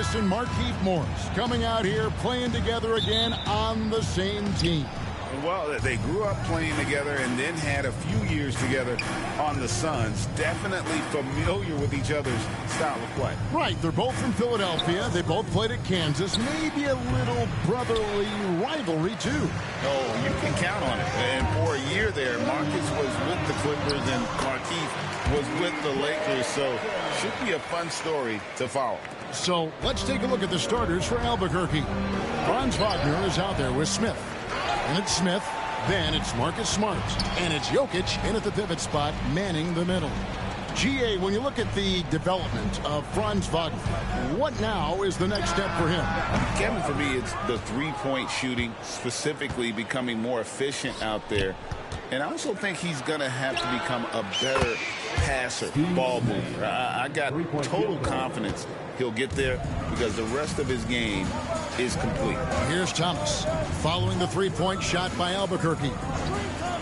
Thomas and Markieff Morris coming out here playing together again on the same team. Well, they grew up playing together and then had a few years together on the Suns. Definitely familiar with each other's style of play. Right. They're both from Philadelphia. They both played at Kansas. Maybe a little brotherly rivalry, too. Oh, you can count on it. And for a year there, Marcus was with the Clippers and Markieff was with the Lakers. So should be a fun story to follow. So let's take a look at the starters for Albuquerque. Franz Wagner is out there with Smith. And it's Smith, then it's Marcus Smart, and it's Jokic in at the pivot spot, manning the middle. GA, when you look at the development of Franz Wagner, what now is the next step for him? Kevin, for me, it's the three-point shooting, specifically becoming more efficient out there. And I also think he's going to have to become a better passer, ball mover. I got total confidence he'll get there because the rest of his game is complete. Here's Thomas following the three-point shot by Albuquerque.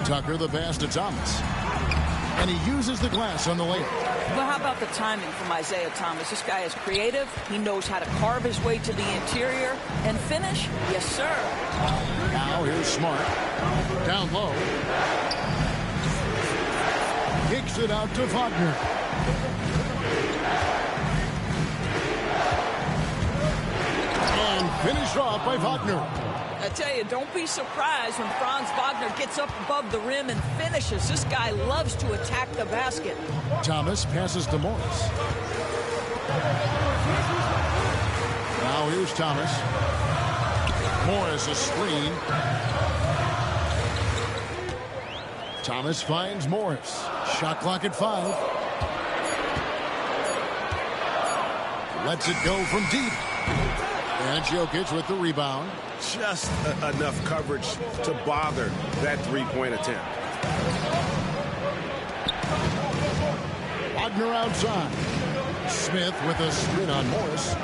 Tucker the pass to Thomas. And he uses the glass on the layup. Well, how about the timing from Isaiah Thomas? This guy is creative. He knows how to carve his way to the interior and finish. Yes, sir. Now here's Smart. Down low. Kicks it out to Wagner. And finished off by Wagner. I tell you, don't be surprised when Franz Wagner gets up above the rim and finishes. This guy loves to attack the basket. Thomas passes to Morris. Now here's Thomas. Morris a screen. Thomas finds Morris. Shot clock at 5. Lets it go from deep. And Jokic with the rebound. Just enough coverage to bother that three-point attempt. Wagner outside. Smith with a screen on Morris.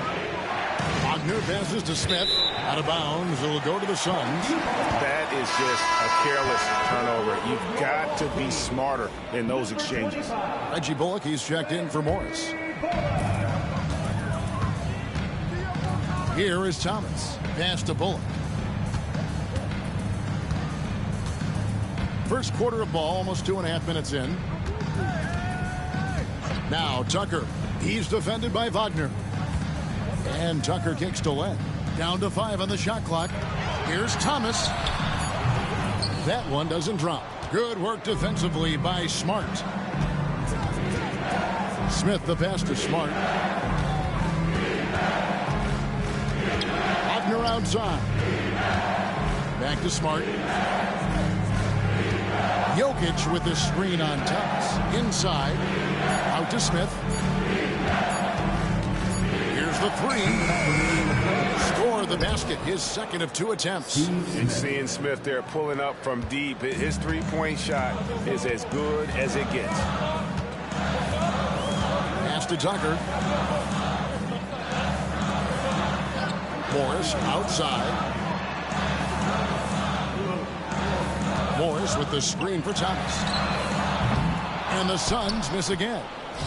Wagner passes to Smith. Out of bounds. It'll go to the Suns. That is just a careless turnover. You've got to be smarter in those exchanges. Reggie Bullock, he's checked in for Morris. Here is Thomas. Pass to Bullock. First quarter of ball, almost 2.5 minutes in. Now Tucker. He's defended by Wagner. And Tucker kicks to Len. Down to 5 on the shot clock. Here's Thomas. That one doesn't drop. Good work defensively by Smart. Smith the pass to Smart. Wagner outside. Back to Smart. Jokic with the screen on Thomas. Inside. Out to Smith. Here's the three. Score the basket. His second of 2 attempts. And seeing Smith there pulling up from deep. His three-point shot is as good as it gets. Pass to Tucker. Morris outside. Morris with the screen for Thomas. And the Suns miss again.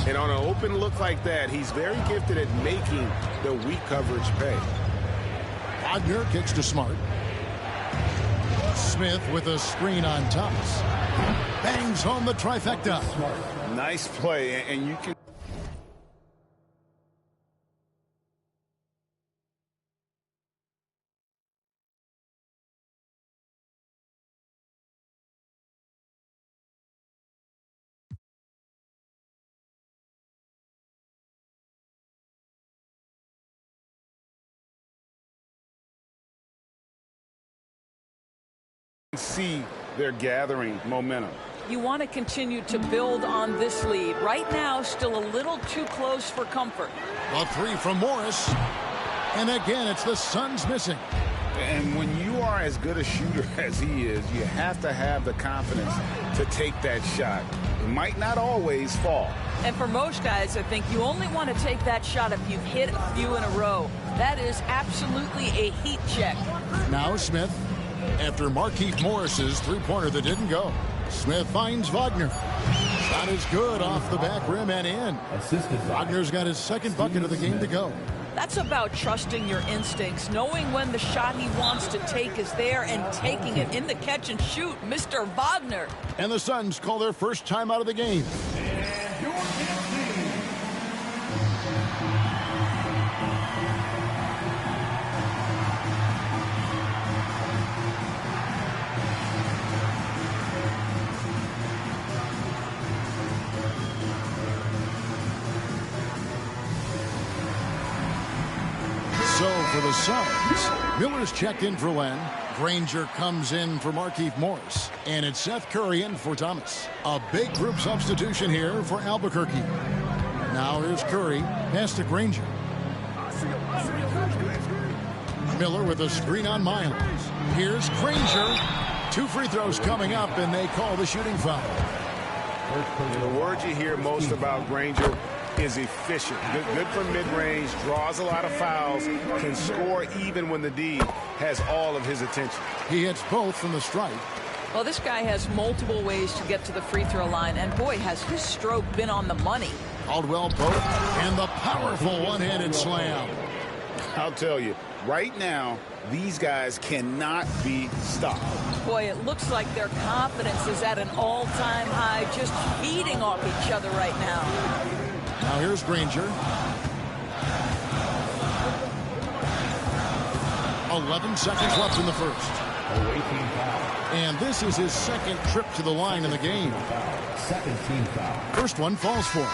And on an open look like that, he's very gifted at making the weak coverage pay. Wagner kicks to Smart. Smith with a screen on Thomas. Bangs home the trifecta. Nice play, and you can. See they're gathering momentum. You want to continue to build on this lead. Right now, still a little too close for comfort. A three from Morris. And again, it's the Suns missing. And when you are as good a shooter as he is, you have to have the confidence to take that shot. It might not always fall. And for most guys, I think you only want to take that shot if you've hit a few in a row. That is absolutely a heat check. Now Smith. After Markieff Morris's three-pointer that didn't go. Smith finds Wagner. Shot is good off the back rim and in. Wagner's got his second bucket of the game to go. That's about trusting your instincts, knowing when the shot he wants to take is there and taking it in the catch and shoot, Mr. Wagner. And the Suns call their first time out of the game. So for the Suns, Miller's checked in for Len. Granger comes in for Markieff Morris. And it's Seth Curry in for Thomas. A big group substitution here for Albuquerque. Now here's Curry. Pass to Granger. Miller with a screen on Miles. Here's Granger. 2 free throws coming up, and they call the shooting foul. The word you hear most about Granger is efficient. Good from mid-range, draws a lot of fouls, can score even when the D has all of his attention. He hits both from the stripe. Well, this guy has multiple ways to get to the free throw line, and boy, has his stroke been on the money. Caldwell Pope and the powerful one-handed slam. I'll tell you, right now, these guys cannot be stopped. Boy, it looks like their confidence is at an all-time high, just feeding off each other right now. Now here's Granger. 11 seconds left in the first. And this is his second trip to the line in the game. First one falls for him.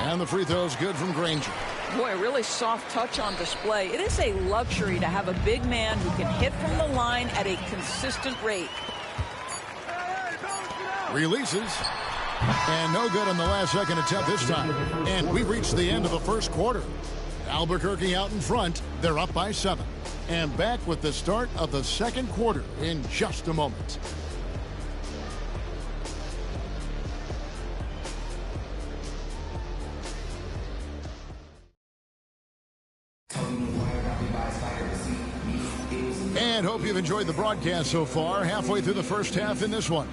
And the free throw is good from Granger. Boy, really soft touch on display. It is a luxury to have a big man who can hit from the line at a consistent rate. Releases. And no good on the last second attempt this time. And we've reached the end of the first quarter. Albuquerque out in front. They're up by 7. And back with the start of the second quarter in just a moment. And hope you've enjoyed the broadcast so far. Halfway through the first half in this one.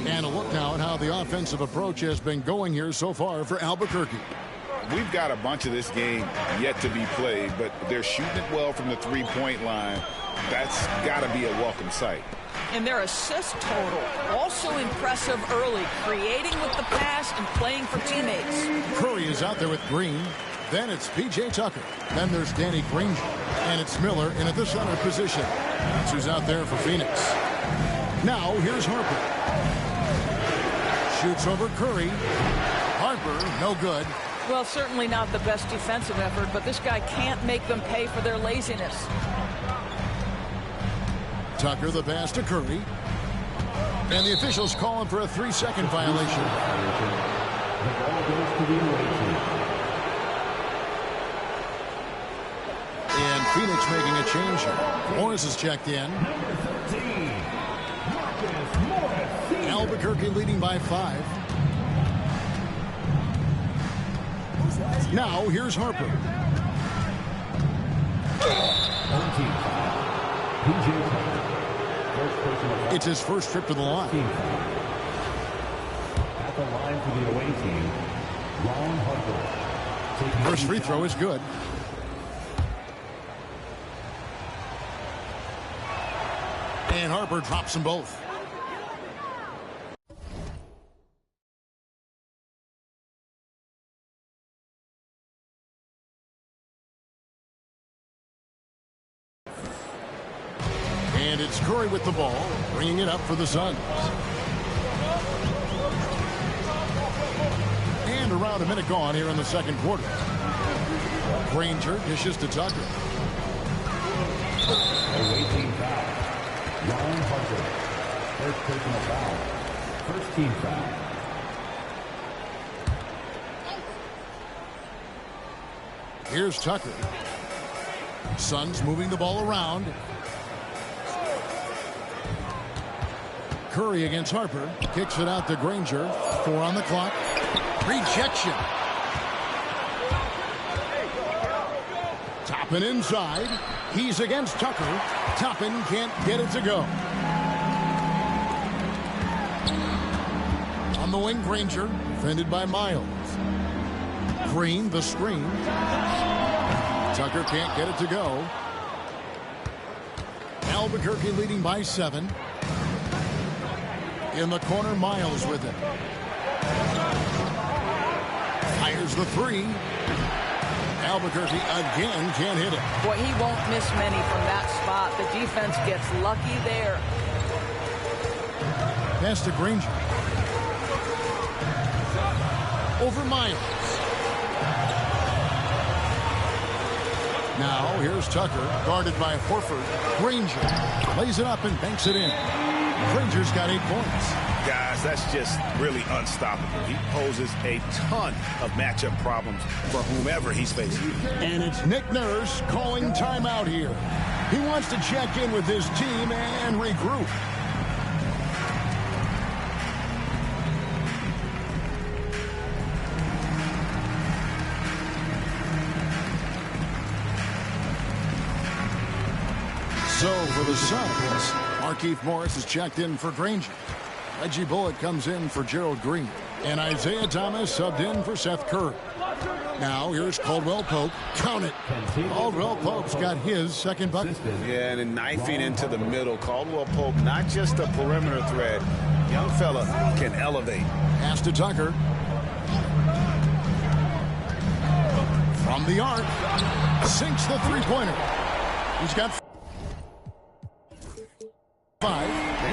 And a look now at how the offensive approach has been going here so far for Albuquerque. We've got a bunch of this game yet to be played, but they're shooting it well from the three-point line. That's got to be a welcome sight. And their assist total, also impressive early, creating with the pass and playing for teammates. Curry is out there with Green. Then it's P.J. Tucker. Then there's Danny Granger. And it's Miller in at the center position. That's who's out there for Phoenix. Now here's Harper. Shoots over Curry. Harper, no good. Well, certainly not the best defensive effort, but this guy can't make them pay for their laziness. Tucker the pass to Curry. And the officials call him for a 3-second violation. The ball goes to the away team. And Phoenix making a change here. Morris is checked in. Albuquerque leading by 5. Now here's Harper. It's his first trip to the line. At the line for the away team, Ron Harper. First free throw is good. And Harper drops them both. And it's Curry with the ball, bringing it up for the Suns. And around a minute gone here in the second quarter. Granger dishes to Tucker. Away team foul. Ron Harper. First personal foul. First team foul. Here's Tucker. Suns moving the ball around. Curry against Harper. Kicks it out to Granger. 4 on the clock. Rejection. Toppin inside. He's against Tucker. Toppin can't get it to go. On the Throwing Granger, defended by Miles. Green, the screen. Tucker can't get it to go. Albuquerque leading by 7. In the corner, Miles with it. Fires the 3. Albuquerque again can't hit it. Boy, he won't miss many from that spot. The defense gets lucky there. Pass to Granger. Over Miles. Now here's Tucker, guarded by Horford. Granger lays it up and banks it in. Granger's got 8 points. Guys, that's just really unstoppable. He poses a ton of matchup problems for whomever he's facing. And it's Nick Nurse calling timeout here. He wants to check in with his team and regroup. So for the Suns, Markieff Morris is checked in for Granger. Reggie Bullock comes in for Gerald Green. And Isaiah Thomas subbed in for Seth Curry. Now here's Caldwell Pope. Count it. Caldwell Pope's got his second bucket. Yeah, and then knifing into the middle. Caldwell Pope, not just a perimeter threat. Young fella can elevate. Pass to Tucker. From the arc. Sinks the three-pointer. He's got 5.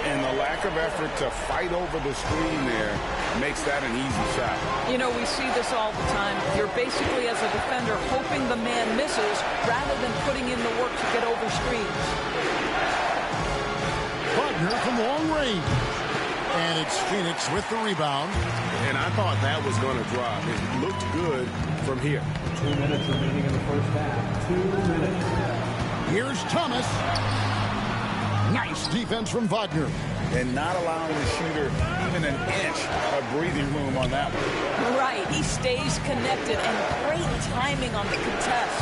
And the lack of effort to fight over the screen there makes that an easy shot. You know, we see this all the time. You're basically, as a defender, hoping the man misses rather than putting in the work to get over screens. Wagner from long range. And it's Phoenix with the rebound. And I thought that was going to drop. It looked good from here. 2 minutes remaining in the first half. 2 minutes. Here's Thomas. Nice defense from Wagner. And not allowing the shooter even an inch of breathing room on that one. Right, he stays connected, and great timing on the contest.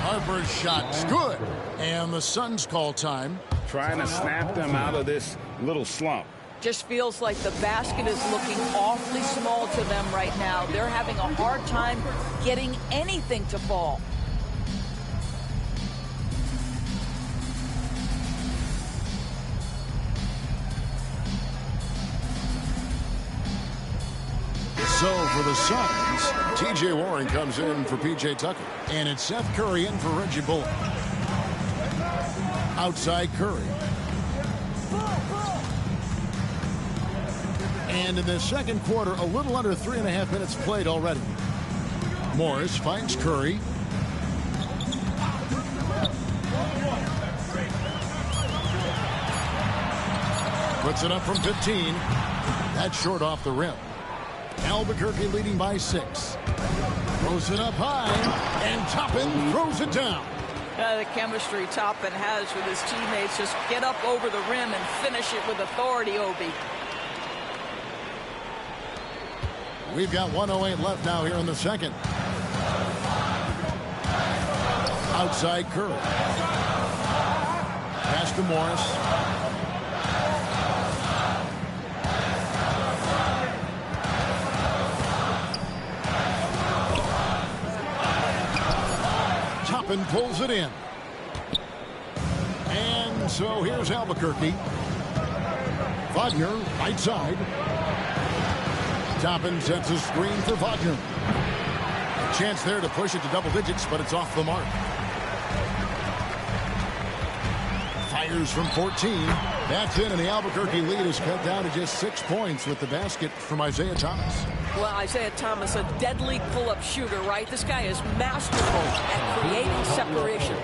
Harper's shot's good. And the Suns call time. Trying to snap them out of this little slump. Just feels like the basket is looking awfully small to them right now. They're having a hard time getting anything to fall. So for the Suns, T.J. Warren comes in for P.J. Tucker. And it's Seth Curry in for Reggie Bullock. Outside Curry. And in the second quarter, a little under 3.5 minutes played already. Morris finds Curry. Puts it up from 15. That's short off the rim. Albuquerque leading by 6. Throws it up high, and Toppin throws it down. The chemistry Toppin has with his teammates. Just get up over the rim and finish it with authority, Obi. We've got 1:08 left now here in the second. Outside Curry. Pass to Morris. Toppin pulls it in. And so here's Albuquerque. Wagner, right side. Toppin sets a screen for Wagner. A chance there to push it to double digits, but it's off the mark. Fires from 14. That's in, and the Albuquerque lead is cut down to just 6 points with the basket from Isaiah Thomas. Well, Isaiah Thomas, a deadly pull-up shooter, right? This guy is masterful at creating separation.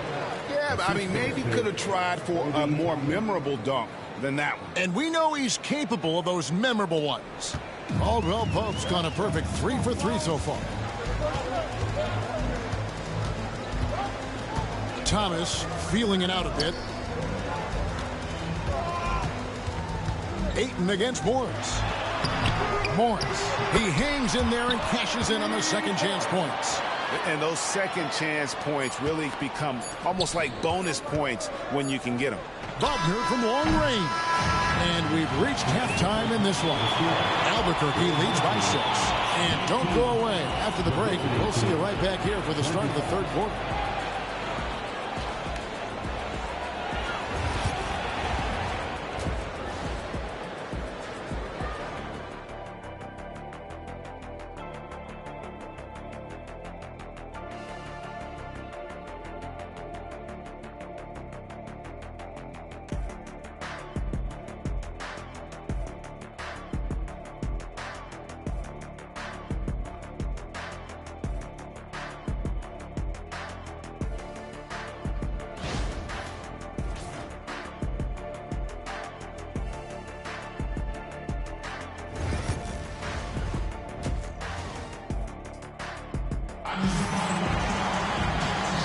Yeah, but I mean, maybe could have tried for a more memorable dunk than that one. And we know he's capable of those memorable ones. Caldwell Pope's gone a perfect 3 for 3 so far. Thomas feeling it out a bit. Ayton against Morris. Morris, he hangs in there and cashes in on the second chance points. And those second chance points really become almost like bonus points when you can get them. Wagner from long range. And we've reached halftime in this one. Albuquerque leads by 6. And don't go away. After the break, we'll see you right back here for the start of the third quarter.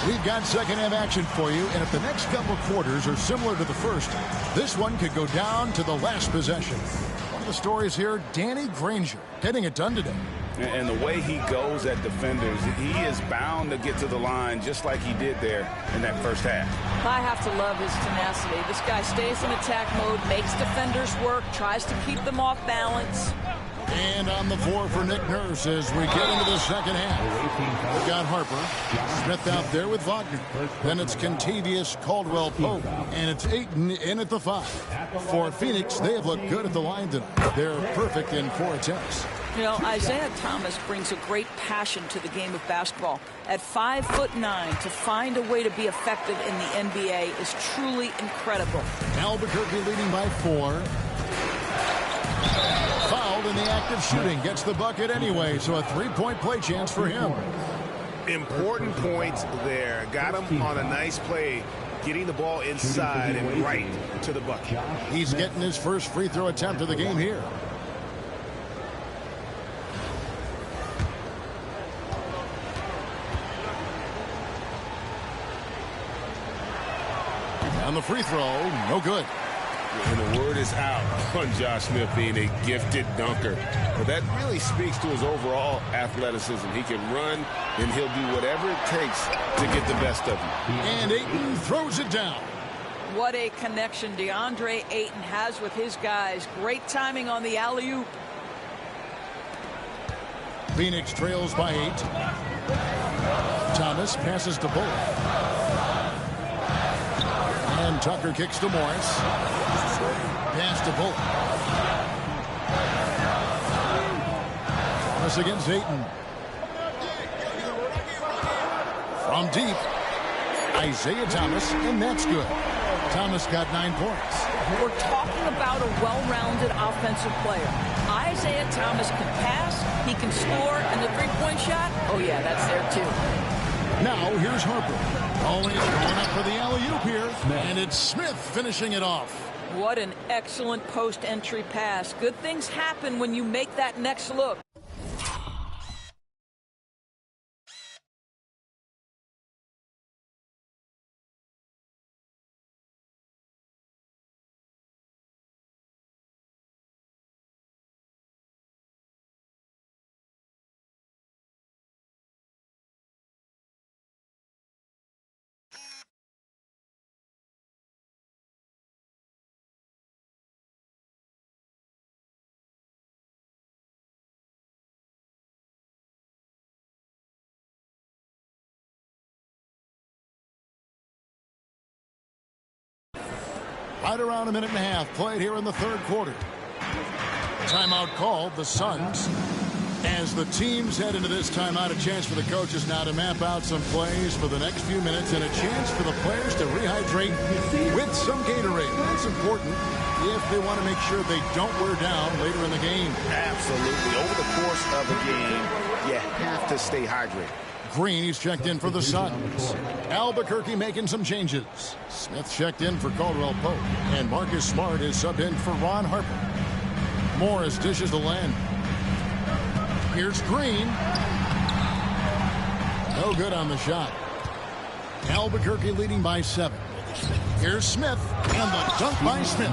We've got second-half action for you, and if the next couple quarters are similar to the first, this one could go down to the last possession. One of the stories here, Danny Granger getting it done today. And the way he goes at defenders, he is bound to get to the line just like he did there in that first half. I have to love his tenacity. This guy stays in attack mode, makes defenders work, tries to keep them off balance. And on the floor for Nick Nurse as we get into the second half. We've got Harper, Smith out there with Wagner. Then it's Kentavious Caldwell-Pope, and it's Ayton in at the 5. For Phoenix, they have looked good at the line tonight. They're perfect in 4 attempts. You know, Isaiah Thomas brings a great passion to the game of basketball. At 5'9", to find a way to be effective in the NBA is truly incredible. Albuquerque leading by 4. Fouled in the act of shooting. Gets the bucket anyway, so a 3-point play chance for him. Important points there. Got him on a nice play, getting the ball inside and right to the bucket. He's getting his first free throw attempt of the game here. On the free throw, no good. And the word is out on Josh Smith being a gifted dunker. But that really speaks to his overall athleticism. He can run, and he'll do whatever it takes to get the best of you. And Ayton throws it down. What a connection DeAndre Ayton has with his guys. Great timing on the alley-oop. Phoenix trails by 8. Thomas passes to Bullock. And Tucker kicks to Morris. Pass to Bullock. Thomas against Ayton. From deep, Isaiah Thomas, and that's good. Thomas got 9 points. We're talking about a well-rounded offensive player. Isaiah Thomas can pass, he can score, and the three-point shot, oh yeah, that's there too. Now here's Harper. Always going up for the alley-oop here, and it's Smith finishing it off. What an excellent post-entry pass. Good things happen when you make that next look. Right around a minute and a half played here in the third quarter. Timeout called, the Suns. As the teams head into this timeout, a chance for the coaches now to map out some plays for the next few minutes and a chance for the players to rehydrate with some Gatorade. That's important if they want to make sure they don't wear down later in the game. Absolutely. Over the course of a game, you have to stay hydrated. Green, he's checked in for the Suns. Albuquerque making some changes. Smith checked in for Caldwell-Pope. And Marcus Smart is subbed in for Ron Harper. Morris dishes the land. Here's Green. No good on the shot. Albuquerque leading by 7. Here's Smith, and the dunk by Smith.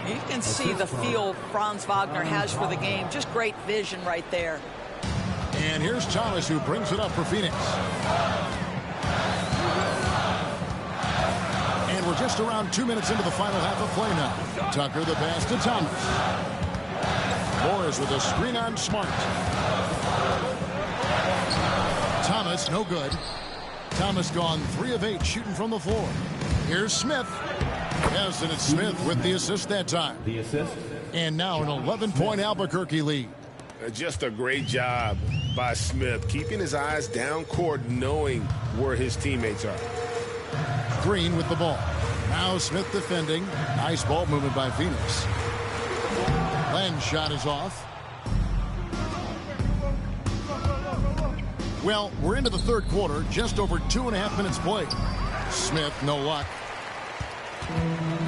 You can see the feel Franz Wagner has for the game. Just great vision right there. And here's Thomas, who brings it up for Phoenix. And we're We're just around 2 minutes into the final half of play now. Tucker the pass to Thomas. Morris with a screen on Smart. Thomas no good. Thomas gone 3 of 8 shooting from the floor. Here's Smith. Yes, and it's Smith with the assist that time. The assist. And now an 11-point Albuquerque lead. Just a great job by Smith, keeping his eyes down court, knowing where his teammates are. Green with the ball. Now Smith defending. Nice ball movement by Phoenix. Len's shot is off. Well, we're into the third quarter. Just over 2.5 minutes played. Smith, no luck.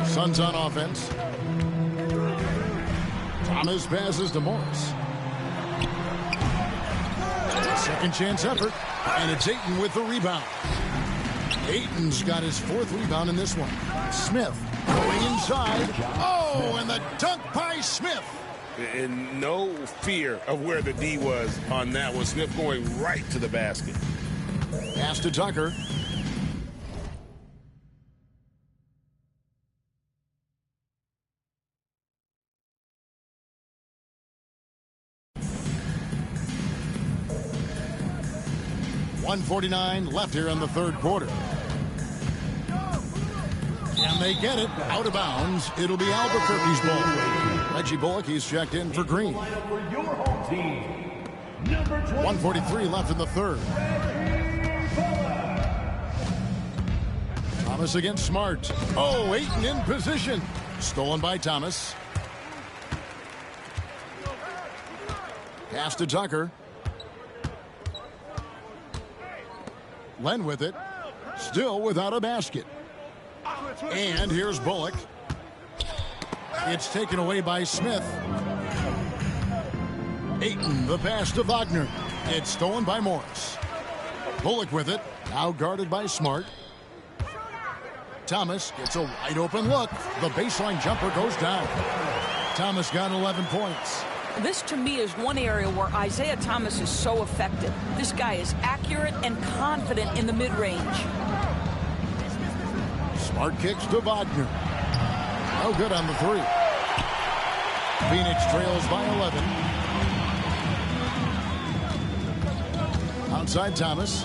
Suns on offense. Thomas passes to Morris. Second chance effort. And it's Ayton with the rebound. Ayton's got his 4th rebound in this one. Smith going inside. Oh, and the dunk by Smith. And no fear of where the D was on that one. Smith going right to the basket. Pass to Tucker. .149 left here in the third quarter. And they get it out of bounds. It'll be Albuquerque's ball. Reggie Bullock, he's checked in for Green. 1:43 left in the third. Thomas against Smart. Oh, Ayton in position. Stolen by Thomas. Pass to Tucker. Len with it. Still without a basket. And here's Bullock. It's taken away by Smith. Ayton, the pass to Wagner. It's stolen by Morris. Bullock with it. Now guarded by Smart. Thomas gets a wide open look. The baseline jumper goes down. Thomas got 11 points. This, to me, is one area where Isaiah Thomas is so effective. This guy is accurate and confident in the mid-range. Smart kicks to Wagner. No good on the 3. Phoenix trails by 11. Outside Thomas.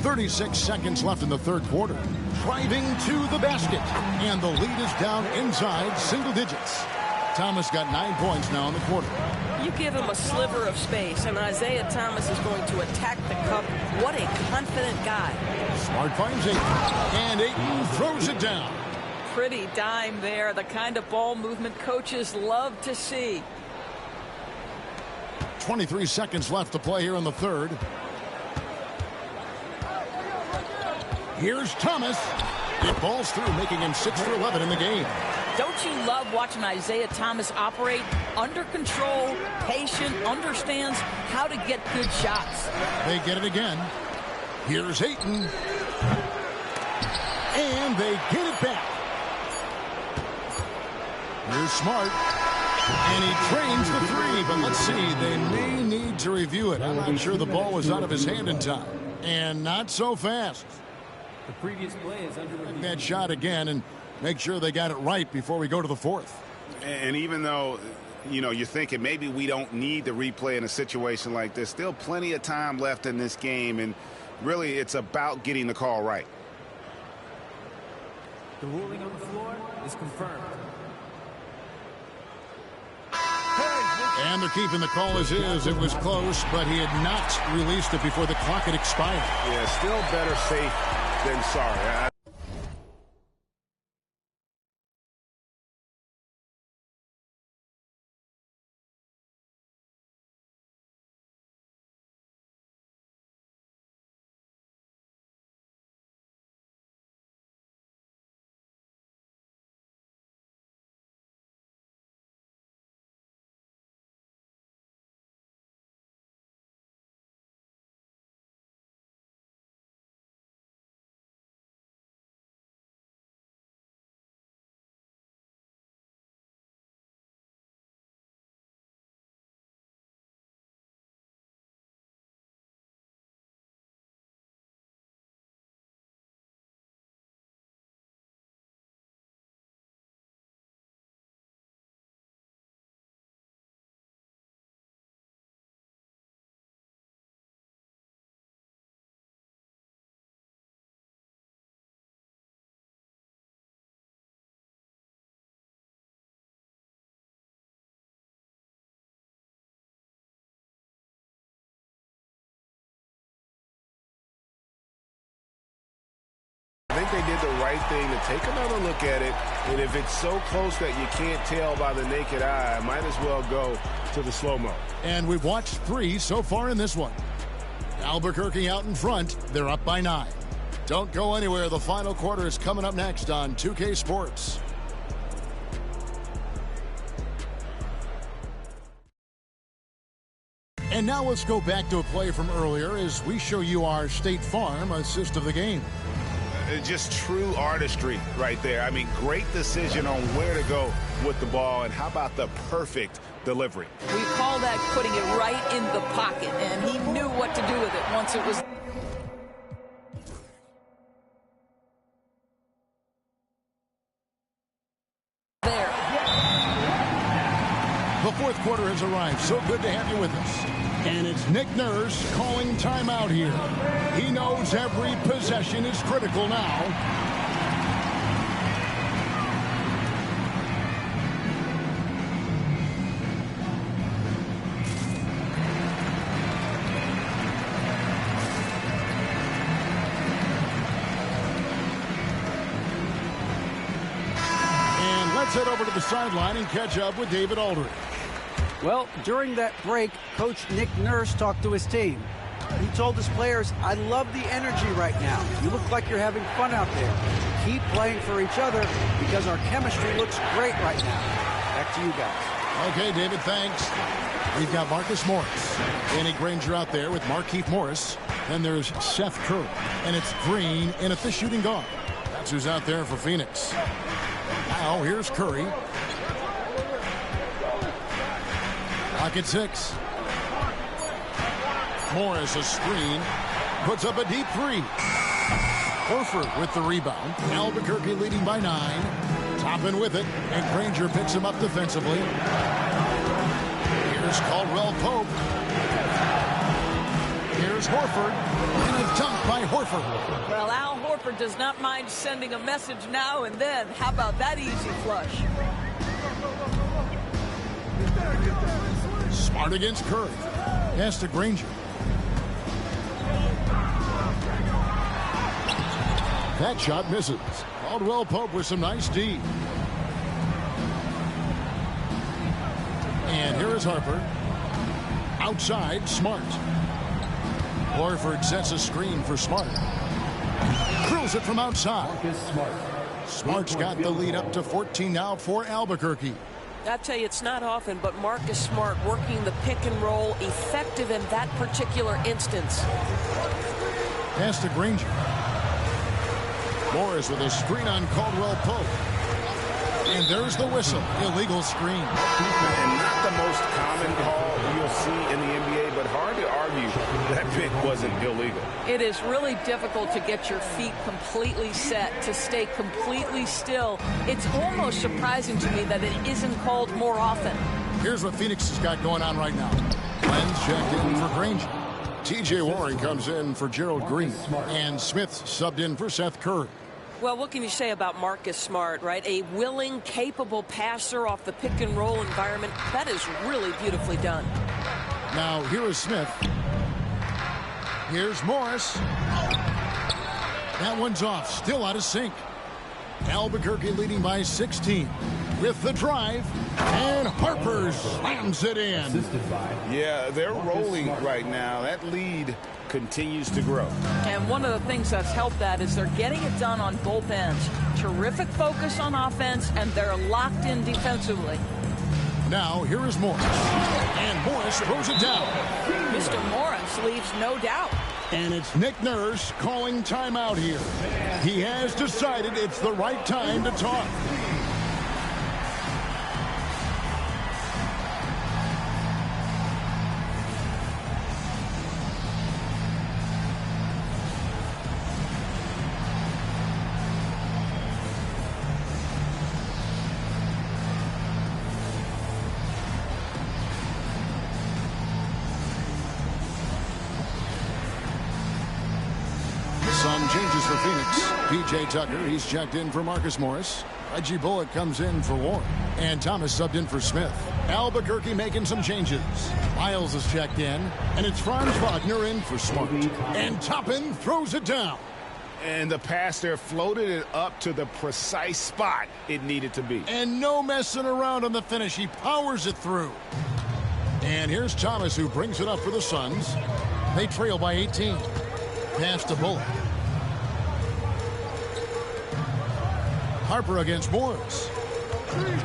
36 seconds left in the third quarter. Driving to the basket. And the lead is down inside single digits. Thomas got 9 points now in the quarter. You give him a sliver of space, and Isaiah Thomas is going to attack the cup. What a confident guy. Smart finds Ayton. And Ayton throws it down. Pretty dime there. The kind of ball movement coaches love to see. 23 seconds left to play here in the third. Here's Thomas. It balls through, making him 6 for 11 in the game. Don't you love watching Isaiah Thomas operate? Under control, patient, understands how to get good shots. They get it again. Here's Ayton. And they get it back. Here's Smart. And he trains the 3, but let's see. They may need to review it. I'm not sure the ball was out of his hand in time. And not so fast. The previous play is under review. That shot again and make sure they got it right before we go to the fourth. And even though, you know, you're thinking maybe we don't need the replay in a situation like this, still plenty of time left in this game, and really it's about getting the call right. The ruling on the floor is confirmed. And they're keeping the call as is. It was close, but he had not released it before the clock had expired. Yeah, still better safe than sorry. think they did the right thing to take another look at it. And if it's so close that you can't tell by the naked eye, might as well go to the slow-mo. And we've watched 3 so far in this one. Albuquerque out in front. They're up by 9. Don't go anywhere. The final quarter is coming up next on 2K Sports. And now let's go back to a play from earlier as we show you our State Farm assist of the game. Just true artistry right there. I mean, great decision on where to go with the ball, and how about the perfect delivery? We call that putting it right in the pocket, and he knew what to do with it once it was there. The fourth quarter has arrived. So good to have you with us. And it's Nick Nurse calling timeout here. He knows every possession is critical now. And let's head over to the sideline and catch up with David Aldridge. Well, during that break, Coach Nick Nurse talked to his team. He told his players, I love the energy right now. You look like you're having fun out there. Keep playing for each other because our chemistry looks great right now. Back to you guys. Okay, David, thanks. We've got Marcus Morris. Danny Granger out there with Markieff Morris. Then there's Seth Curry. And it's Green in at the shooting guard. That's who's out there for Phoenix. Now, here's Curry. Pocket 6. Morris a screen. Puts up a deep 3. Horford with the rebound. Albuquerque leading by 9. Toppin with it. And Granger picks him up defensively. Here's Caldwell Pope. Here's Horford. And a dunk by Horford. Well, Al Horford does not mind sending a message now and then. How about that easy flush? Smart against Curry. Pass to Granger. That shot misses. Caldwell Pope with some nice D. And here is Harper. Outside, Smart. Horford sets a screen for Smart. Drills it from outside. Smart's got the lead up to 14 now for Albuquerque. I tell you, it's not often, but Marcus Smart working the pick and roll, effective in that particular instance. Pass to Granger. Morris with a screen on Caldwell Pope. And there's the whistle. Illegal screen. And not the most common call you'll see in the NBA, but hard to argue that pick wasn't illegal. It is really difficult to get your feet completely set, to stay completely still. It's almost surprising to me that it isn't called more often. Here's what Phoenix has got going on right now. Lenz checked in for Granger. T.J. Warren comes in for Gerald Green. And Smith subbed in for Seth Curry. Well, what can you say about Marcus Smart, right? A willing, capable passer off the pick and roll environment. That is really beautifully done. Now, here is Smith. Here's Morris. That one's off. Still out of sync. Albuquerque leading by 16 with the drive. And Harper slams it in. Yeah, they're rolling right now. That lead continues to grow. And one of the things that's helped that is they're getting it done on both ends. Terrific focus on offense, and they're locked in defensively. Now, here is Morris. And Morris throws it down. Mr. Morris leaves no doubt. And it's Nick Nurse calling timeout here. He has decided it's the right time to talk. Some changes for Phoenix. P.J. Tucker, he's checked in for Marcus Morris. Reggie Bullock comes in for Warren. And Thomas subbed in for Smith. Albuquerque making some changes. Miles is checked in. And it's Franz Wagner in for Smart. And Toppin throws it down. And the pass there floated it up to the precise spot it needed to be. And no messing around on the finish. He powers it through. And here's Thomas, who brings it up for the Suns. They trail by 18. Pass to Bullock. Harper against Morris. 2 minutes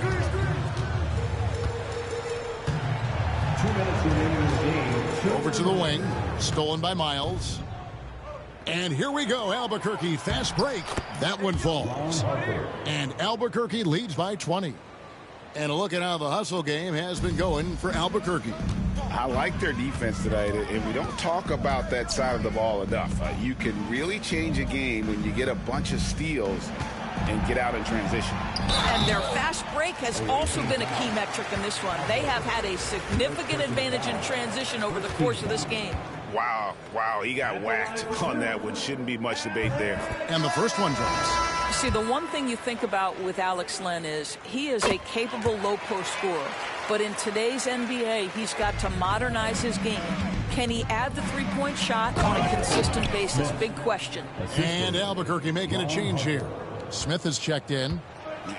remaining in the game. Over to the wing. Stolen by Miles. And here we go. Albuquerque, fast break. That one falls. And Albuquerque leads by 20. And a look at how the hustle game has been going for Albuquerque. I like their defense today, and we don't talk about that side of the ball enough. You can really change a game when you get a bunch of steals and get out in transition. And their fast break has also been a key metric in this one. They have had a significant advantage in transition over the course of this game. Wow, he got whacked on that one. Shouldn't be much debate there. And the first one drops. See, the one thing you think about with Alex Len is he is a capable low-post scorer. But in today's NBA, he's got to modernize his game. Can he add the three-point shot on a consistent basis? Big question. And Albuquerque making a change here. Smith has checked in.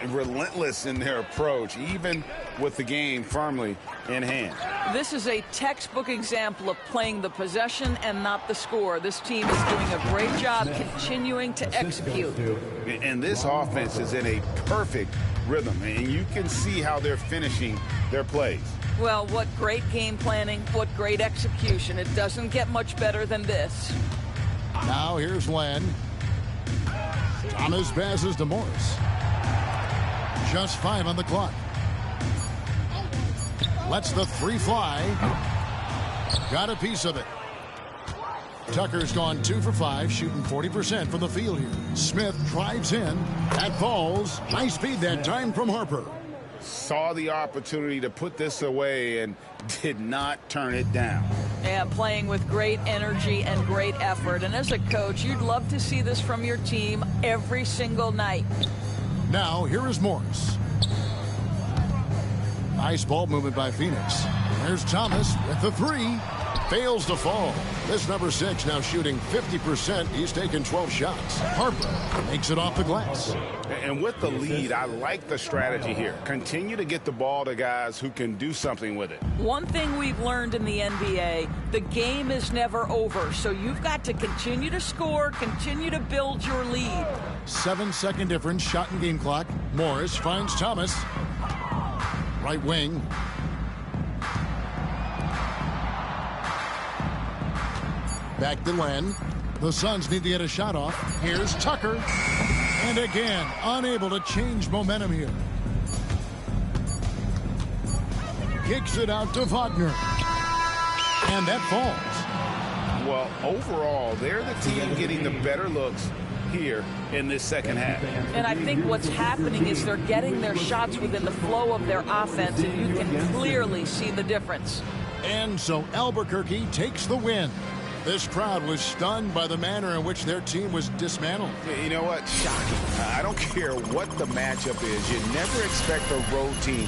Relentless in their approach, even with the game firmly in hand. This is a textbook example of playing the possession and not the score. This team is doing a great job continuing to execute. And this offense is in a perfect rhythm, and you can see how they're finishing their plays. Well, what great game planning, what great execution. It doesn't get much better than this. Now here's Len. Thomas passes to Morris. Just 5 on the clock. Lets the 3 fly. Got a piece of it. Tucker's gone 2 for 5, shooting 40% from the field here. Smith drives in. That falls. Nice speed that time from Harper. Saw the opportunity to put this away and did not turn it down. Yeah, playing with great energy and great effort. And as a coach, you'd love to see this from your team every single night. Now, here is Morris. Nice ball movement by Phoenix. There's Thomas with the 3. Fails to fall. This number 6 now shooting 50%. He's taken 12 shots. Harper makes it off the glass. And with the lead, I like the strategy here. Continue to get the ball to guys who can do something with it. One thing we've learned in the NBA, the game is never over. So you've got to continue to score, continue to build your lead. 7-second difference, shot and game clock. Morris finds Thomas. Right wing. Back to Len. The Suns need to get a shot off. Here's Tucker. And again, unable to change momentum here. Kicks it out to Wagner. And that falls. Well, overall, they're the team getting the better looks here in this second half. And I think what's happening is they're getting their shots within the flow of their offense, and you can clearly see the difference. And so Albuquerque takes the win. This crowd was stunned by the manner in which their team was dismantled. You know what? Shocking. I don't care what the matchup is. You never expect a road team